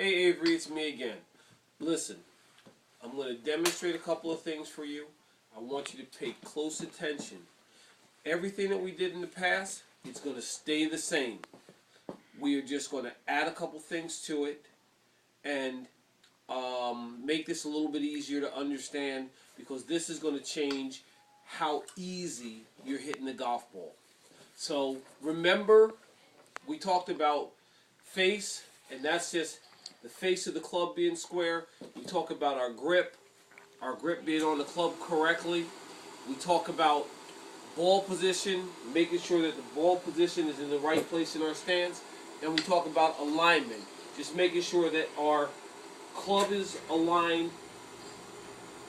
Hey Avery, it's me again. Listen, I'm going to demonstrate a couple of things for you. I want you to pay close attention. Everything that we did in the past, it's going to stay the same. We are just going to add a couple things to it and make this a little bit easier to understand, because this is going to change how easy you're hitting the golf ball. So remember, we talked about face, and that's just the face of the club being square. We talk about our grip being on the club correctly. We talk about ball position, making sure that the ball position is in the right place in our stance. And we talk about alignment, just making sure that our club is aligned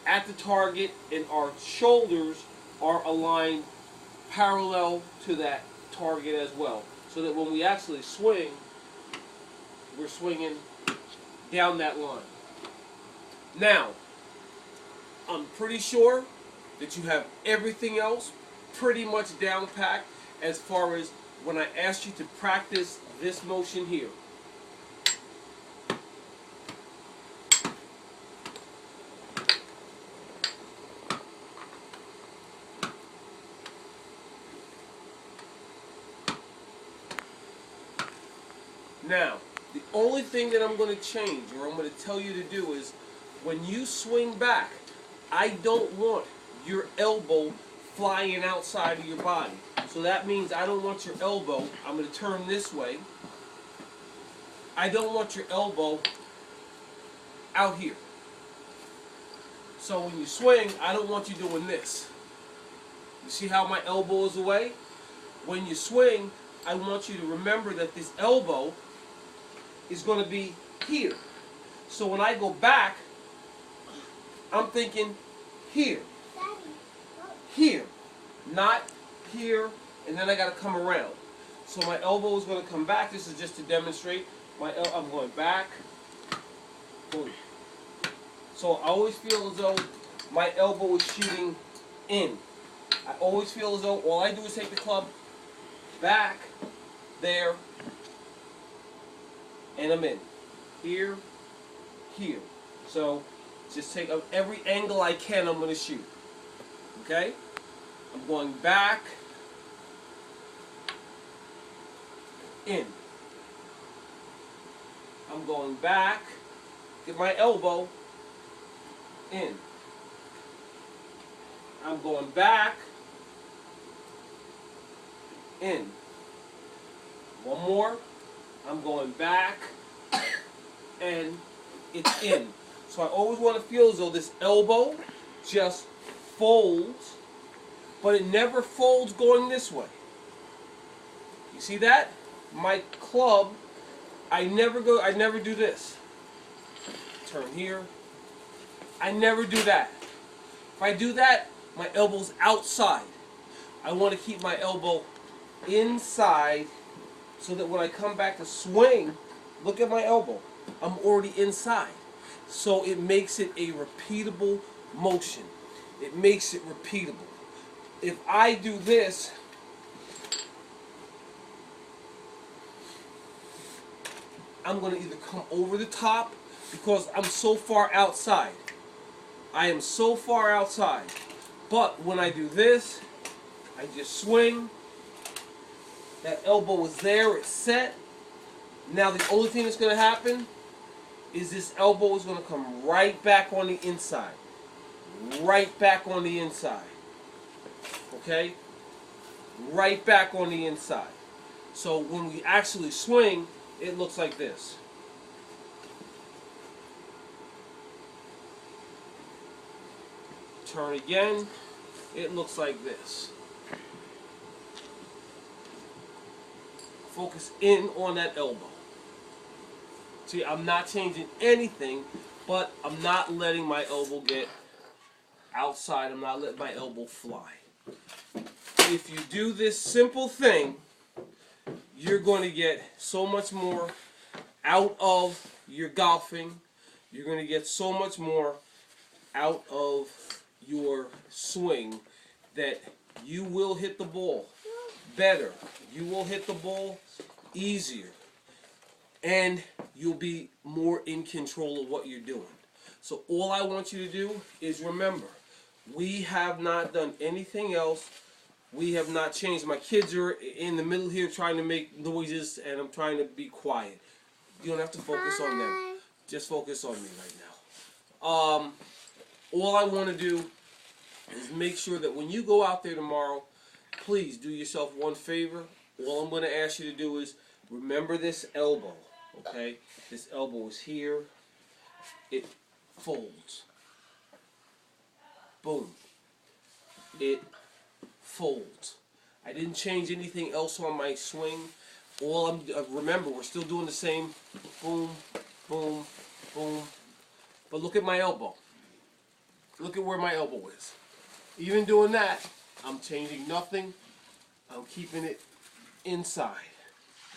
at the target and our shoulders are aligned parallel to that target as well, so that when we actually swing, we're swinging down that line. Now, I'm pretty sure that you have everything else pretty much down packed as far as when I asked you to practice this motion here. Now, the only thing that I'm going to change, or I'm going to tell you to do, is when you swing back, I don't want your elbow flying outside of your body. So that means I don't want your elbow, I'm going to turn this way, I don't want your elbow out here. So when you swing, I don't want you doing this. You see how my elbow is away? When you swing, I want you to remember that this elbow is going to be here. So when I go back, I'm thinking here. Here. Not here, and then I got to come around. So my elbow is going to come back. This is just to demonstrate. I'm going back. Boom. So I always feel as though my elbow is shooting in. I always feel as though all I do is take the club back, there, and I'm in. Here, here. So just take every angle I can, I'm going to shoot. Okay? I'm going back, in. I'm going back, get my elbow, in. I'm going back, in. One more. I'm going back, and it's in. So I always want to feel as though this elbow just folds, but it never folds going this way. You see that? My club, I never do this. Turn here. I never do that. If I do that, my elbow's outside. I want to keep my elbow inside, so that when I come back to swing, look at my elbow. I'm already inside. So it makes it a repeatable motion. It makes it repeatable. If I do this, I'm going to either come over the top, because I'm so far outside. I am so far outside. But when I do this, I just swing. That elbow is there, it's set. Now the only thing that's going to happen is this elbow is going to come right back on the inside. Right back on the inside. Okay? Right back on the inside. So when we actually swing, it looks like this. Turn again, it looks like this. Focus in on that elbow. See, I'm not changing anything, but I'm not letting my elbow get outside. I'm not letting my elbow fly. If you do this simple thing, you're going to get so much more out of your golfing. You're going to get so much more out of your swing that you will hit the ball better. You will hit the ball easier. and you'll be more in control of what you're doing. So all I want you to do is remember, we have not done anything else. We have not changed. My kids are in the middle here trying to make noises, and I'm trying to be quiet. You don't have to focus on them. Just focus on me right now. All I want to do is make sure that when you go out there tomorrow, please do yourself one favor. All I'm going to ask you to do is remember this elbow, okay? This elbow is here. It folds. Boom. It folds. I didn't change anything else on my swing. Remember, we're still doing the same boom, boom, boom. But look at my elbow. Look at where my elbow is. Even doing that, I'm changing nothing. I'm keeping it inside.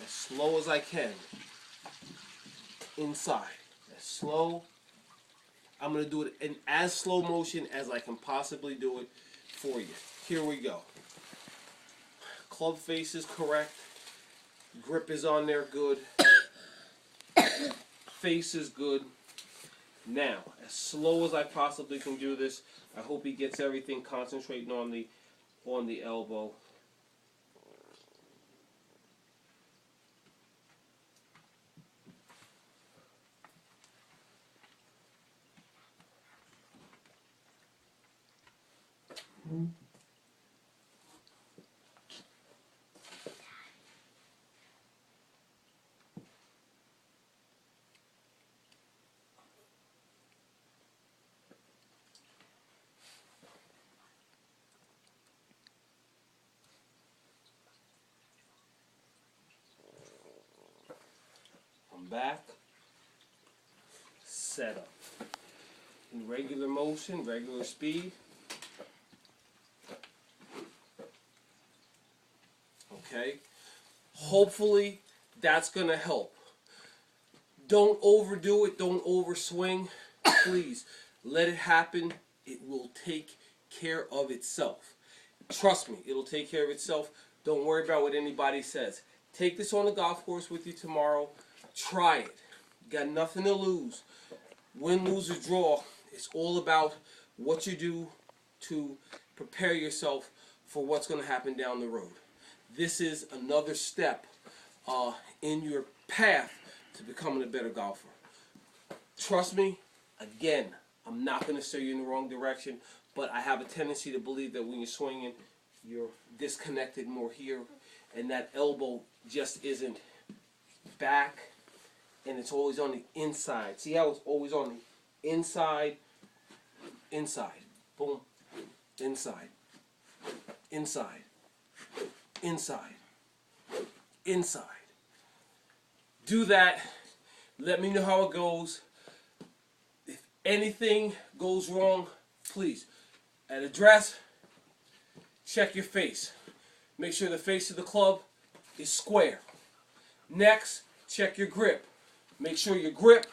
As slow as I can. Inside. As slow. I'm going to do it in as slow motion as I can possibly do it for you. Here we go. Club face is correct. Grip is on there good. Face is good. Now, as slow as I possibly can do this, I hope he gets everything concentrating on the elbow. Back, set up. In regular motion, regular speed. Okay? Hopefully that's going to help. Don't overdo it, don't overswing. Please, let it happen. It will take care of itself. Trust me, it'll take care of itself. Don't worry about what anybody says. Take this on the golf course with you tomorrow. Try it. You got nothing to lose. Win, lose, or draw. It's all about what you do to prepare yourself for what's going to happen down the road. This is another step in your path to becoming a better golfer. Trust me, again, I'm not going to steer you in the wrong direction, but I have a tendency to believe that when you're swinging, you're disconnected more here, and that elbow just isn't back. And it's always on the inside. See how it's always on the inside? Inside. Boom. Inside. Inside. Inside. Inside. Do that. Let me know how it goes. If anything goes wrong, please, at address, check your face. Make sure the face of the club is square. Next, check your grip. Make sure your grip,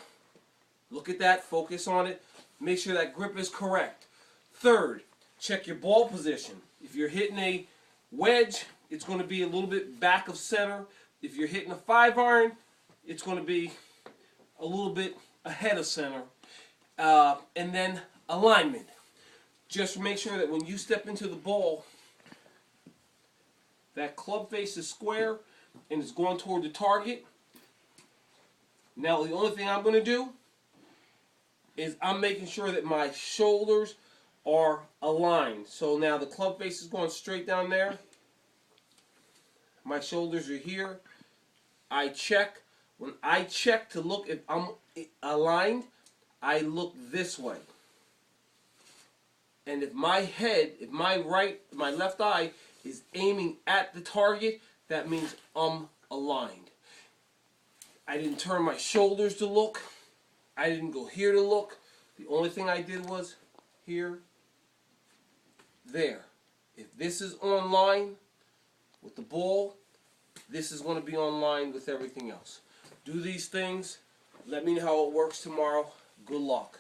look at that, focus on it. Make sure that grip is correct. Third, check your ball position. If you're hitting a wedge, it's going to be a little bit back of center. If you're hitting a 5-iron, it's going to be a little bit ahead of center. And then alignment. Just make sure that when you step into the ball, that club face is square and it's going toward the target. Now the only thing I'm going to do is I'm making sure that my shoulders are aligned. So now the club face is going straight down there. My shoulders are here. I check. When I check to look if I'm aligned, I look this way. And if my head, if my left eye is aiming at the target, that means I'm aligned. I didn't turn my shoulders to look. I didn't go here to look. The only thing I did was here, there. If this is on line with the ball, this is going to be on line with everything else. Do these things. Let me know how it works tomorrow. Good luck.